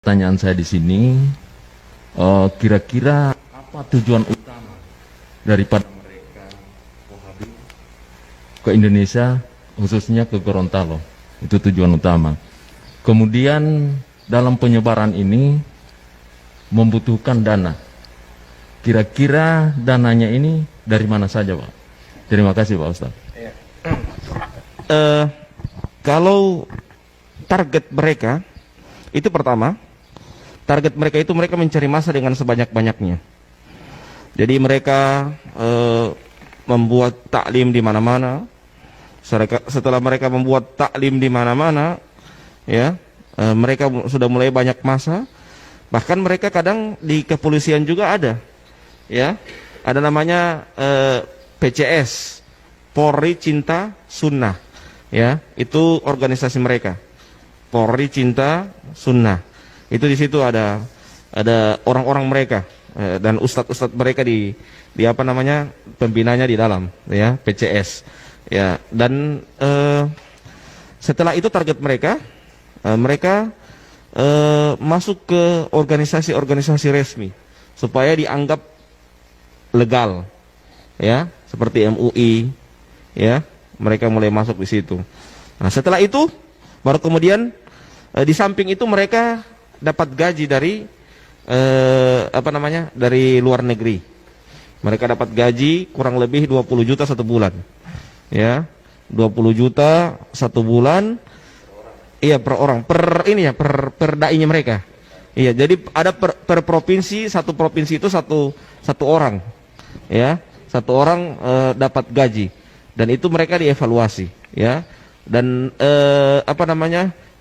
Pertanyaan saya di sini, kira-kira apa tujuan utama daripada mereka ke Indonesia, khususnya ke Gorontalo? Itu tujuan utama. Kemudian dalam penyebaran ini membutuhkan dana. Kira-kira dananya ini dari mana saja, Pak? Terima kasih, Pak Ustadz. Kalau target mereka itu pertama, target mereka itu mereka mencari masa dengan sebanyak-banyaknya. Jadi mereka membuat taklim di mana-mana. Setelah mereka membuat taklim di mana-mana, ya, mereka sudah mulai banyak masa. Bahkan mereka kadang di kepolisian juga ada, ya, ada namanya PCS, Polri Cinta Sunnah, ya, itu organisasi mereka, Polri Cinta Sunnah. Itu di situ ada orang-orang mereka dan ustadz-ustadz mereka di apa namanya pembinanya di dalam, ya, PCS, ya. Dan setelah itu target mereka masuk ke organisasi-organisasi resmi supaya dianggap legal, ya, seperti MUI, ya, mereka mulai masuk di situ. Nah, setelah itu baru kemudian di samping itu mereka dapat gaji dari dari luar negeri. Mereka dapat gaji kurang lebih 20 juta satu bulan, ya, 20 juta satu bulan, iya, per orang, per dai-nya mereka, iya. Jadi ada per provinsi, satu provinsi itu satu orang, ya, satu orang dapat gaji, dan itu mereka dievaluasi, ya. Dan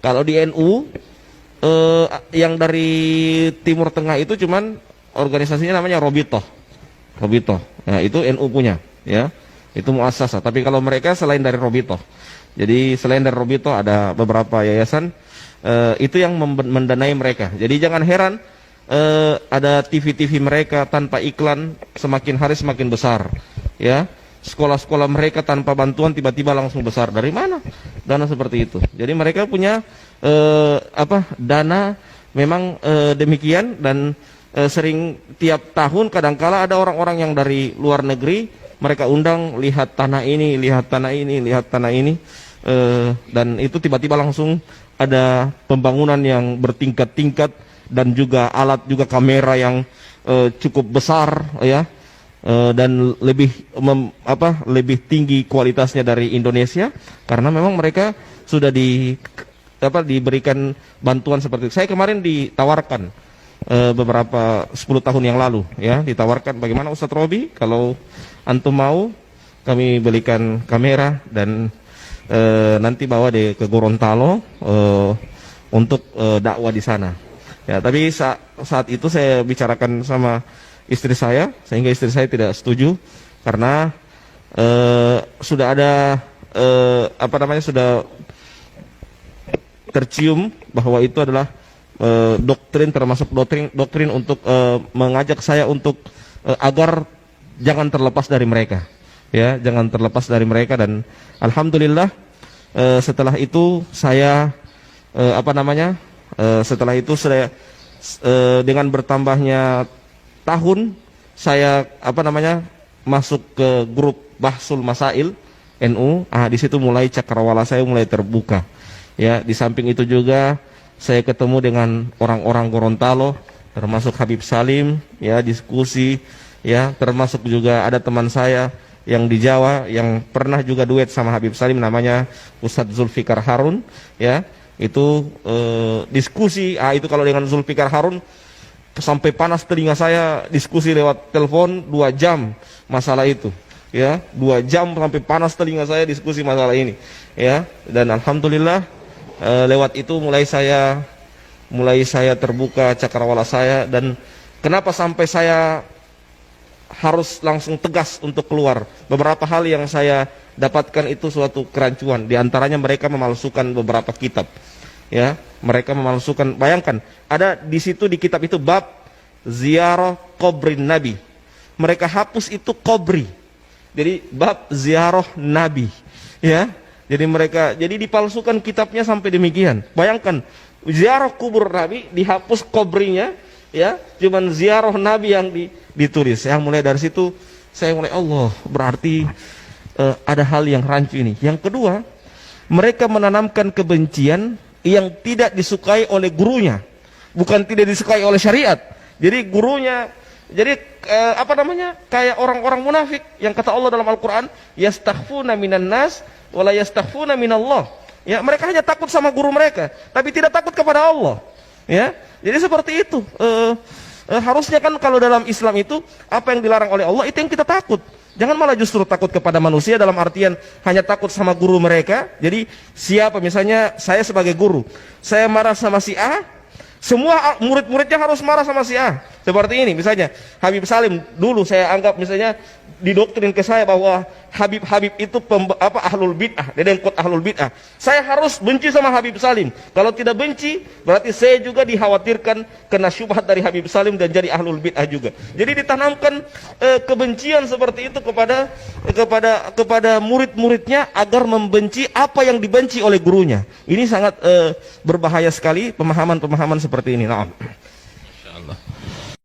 kalau di NU yang dari Timur Tengah itu cuman organisasinya namanya Robitoh. Nah, itu NU punya, ya. Itu muassasah. Tapi kalau mereka selain dari Robitoh. Jadi selain dari Robitoh ada beberapa yayasan itu yang mendanai mereka. Jadi jangan heran ada TV-TV mereka tanpa iklan semakin hari semakin besar, ya. Sekolah-sekolah mereka tanpa bantuan tiba-tiba langsung besar. Dari mana dana seperti itu? Jadi mereka punya dana memang demikian. Dan sering tiap tahun kadangkala ada orang-orang yang dari luar negeri mereka undang, lihat tanah ini, lihat tanah ini, lihat tanah ini, dan itu tiba-tiba langsung ada pembangunan yang bertingkat-tingkat dan juga alat, juga kamera yang cukup besar, ya. Dan lebih tinggi kualitasnya dari Indonesia, karena memang mereka sudah diberikan bantuan seperti itu. Saya kemarin ditawarkan beberapa 10 tahun yang lalu, ya, ditawarkan, bagaimana Ustadz Robi kalau antum mau kami belikan kamera dan nanti bawa ke Gorontalo untuk dakwah di sana, ya. Tapi saat itu saya bicarakan sama istri saya, sehingga istri saya tidak setuju karena sudah ada sudah tercium bahwa itu adalah doktrin, termasuk doktrin untuk mengajak saya untuk agar jangan terlepas dari mereka, ya, jangan terlepas dari mereka. Dan alhamdulillah setelah itu saya setelah itu saya dengan bertambahnya tahun saya masuk ke grup Bahsul Masail NU. Di situ mulai cakrawala saya mulai terbuka, ya. Di samping itu juga saya ketemu dengan orang-orang Gorontalo, termasuk Habib Salim, ya, diskusi, ya, termasuk juga ada teman saya yang di Jawa yang pernah juga duet sama Habib Salim, namanya Ustadz Zulfikar Harun, ya. Itu diskusi, itu kalau dengan Zulfikar Harun sampai panas telinga saya, diskusi lewat telepon 2 jam masalah itu, ya, 2 jam sampai panas telinga saya diskusi masalah ini, ya. Dan alhamdulillah lewat itu mulai saya terbuka cakrawala saya. Dan kenapa sampai saya harus langsung tegas untuk keluar? Beberapa hal yang saya dapatkan itu suatu kerancuan. Di antaranya mereka memalsukan beberapa kitab, ya. Mereka memalsukan, bayangkan, ada di situ di kitab itu bab ziarah kubrin Nabi. Mereka hapus itu kubri. Jadi bab ziarah Nabi, ya. Jadi dipalsukan kitabnya sampai demikian. Bayangkan ziarah kubur Nabi, dihapus kubrinya, ya, cuman ziarah Nabi yang ditulis. Yang mulai dari situ saya mulai, Allah, berarti ada hal yang rancu ini. Yang kedua, mereka menanamkan kebencian yang tidak disukai oleh gurunya, bukan tidak disukai oleh syariat. Jadi gurunya, jadi kayak orang-orang munafik yang kata Allah dalam Al-Quran, yastakhfuna minan nas wala yastakhfuna minallah. Ya, mereka hanya takut sama guru mereka, tapi tidak takut kepada Allah. Ya, jadi seperti itu. Harusnya kan kalau dalam Islam itu apa yang dilarang oleh Allah itu yang kita takut. Jangan malah justru takut kepada manusia dalam artian hanya takut sama guru mereka. Jadi siapa, misalnya saya sebagai guru, saya marah sama si A, semua murid-muridnya harus marah sama si A. Seperti ini misalnya, Habib Salim dulu saya anggap misalnya didoktrin ke saya bahwa Habib itu ahlul bid'ah, dedengkot ahlul bid'ah. Saya harus benci sama Habib Salim. Kalau tidak benci, berarti saya juga dikhawatirkan kena syubhat dari Habib Salim dan jadi ahlul bid'ah juga. Jadi ditanamkan kebencian seperti itu kepada murid-muridnya agar membenci apa yang dibenci oleh gurunya. Ini sangat berbahaya sekali pemahaman-pemahaman seperti ini. Nah,